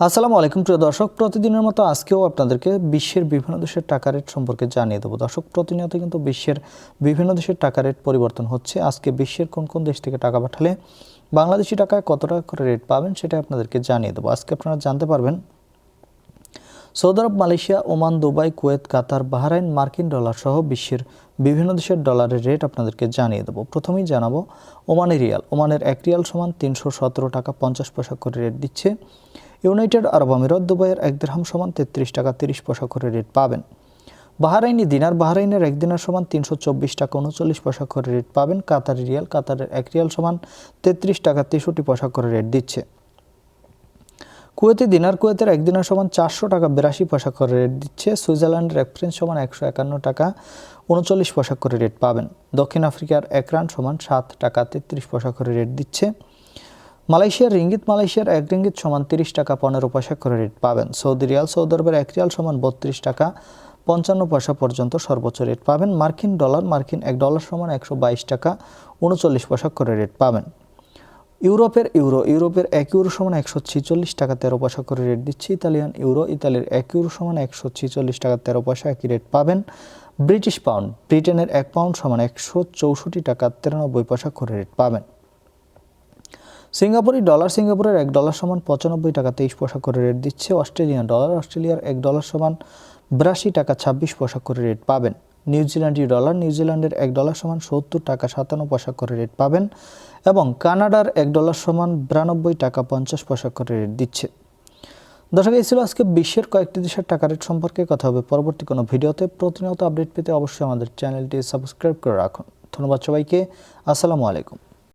আসসালামু আলাইকুম প্রিয় দর্শক, প্রতিদিনের মতো আজকেও আপনাদেরকে বিশ্বের বিভিন্ন দেশের টাকা রেট সম্পর্কে জানিয়ে দেবো। দর্শক, প্রতিনিয়ত কিন্তু বিশ্বের বিভিন্ন দেশের টাকা রেট পরিবর্তন হচ্ছে। আজকে বিশ্বের কোন কোন দেশ থেকে টাকা পাঠালে বাংলাদেশি টাকায় কত টাকা করে রেট পাবেন সেটা আপনাদেরকে জানিয়ে দেবো। আজকে আপনারা জানতে পারবেন সৌদি আরব, মালয়েশিয়া, ওমান, দুবাই, কুয়েত, কাতার, বাহরাইন, মার্কিন ডলার সহ বিশ্বের বিভিন্ন দেশের ডলারের রেট আপনাদেরকে জানিয়ে দেবো। প্রথমেই জানাবো ওমানি রিয়াল। ওমানের 1 রিয়াল সমান 317 টাকা 50 পয়সা করে রেট দিচ্ছে। ইউনাইটেড আরব আমিরাত, দুবাইয়ের 1 দিরহাম সমান 33 টাকা 30 পয়সা করে রেট পাবেন। বাহরাইনি দিনার। বাহরাইনের 1 দিনার সমান 324 টাকা 39 পয়সা করে রেট পাবেন। কাতারি রিয়াল। কাতারের 1 রিয়াল সমান 33 টাকা 63 পয়সা করে রেট দিচ্ছে। কুয়েতি দিনার। কুয়েতের 1 দিনার সমান 400 টাকা 82 পয়সা করে রেট দিচ্ছে। সুইজারল্যান্ডের 1 ফ্রেঞ্চ সমান 151 টাকা 39 পয়সা করে রেট পাবেন। দক্ষিণ আফ্রিকার 1 রান সমান 7 টাকা 33 পয়সা করে রেট দিচ্ছে। মালয়েশিয়ার রিঙ্গিত। মালয়েশিয়ার 1 রিঙ্গিত সমান 30 টাকা 15 পয়সা করে রেট পাবেন। Saudi Real. সৌদি আরবের 1 রিয়াল সমান 32 টাকা 55 পয়সা পর্যন্ত সর্বোচ্চ রেট পাবেন। মার্কিন ডলার। মার্কিন 1 ডলার সমান 122 টাকা 39 পয়সা করে রেট পাবেন। ইউরোপের ইউরো। ইউরোপের 1 ইউরো সমান 146 টাকা 13 পয়সা করে রেট দিচ্ছে। Italian euro. ইতালির 1 ইউরো সমান 146 টাকা 13 পয়সা একই রেট পাবেন। British pound. ব্রিটেনের 1 পাউন্ড সমান 164 টাকা 93 পয়সা করে রেট পাবেন। সিঙ্গাপুরি ডলার। সিঙ্গাপুরের 1 ডলার সমান 95 টাকা 23 পয়সা করে রেট দিচ্ছে। Australian dollar. অস্ট্রেলিয়ার 1 ডলার সমান 82 টাকা 26 পয়সা করে রেট পাবেন। নিউজিল্যান্ডি ডলার। নিউজিল্যান্ডের 1 ডলার সমান 70 টাকা 57 পয়সা করে রেট পাবেন এবং কানাডার 1 ডলার সমান 92 টাকা 50 পয়সা করে রেট দিচ্ছে। দর্শক, এই ছিল আজকে বিশ্বের কয়েকটি দেশের টাকা রেট সম্পর্কে। কথা হবে পরবর্তী কোনো ভিডিওতে। প্রতিনিয়ত আপডেট পেতে অবশ্যই আমাদের চ্যানেলটি সাবস্ক্রাইব করে রাখুন। ধন্যবাদ সবাইকে। আসসালামু আলাইকুম।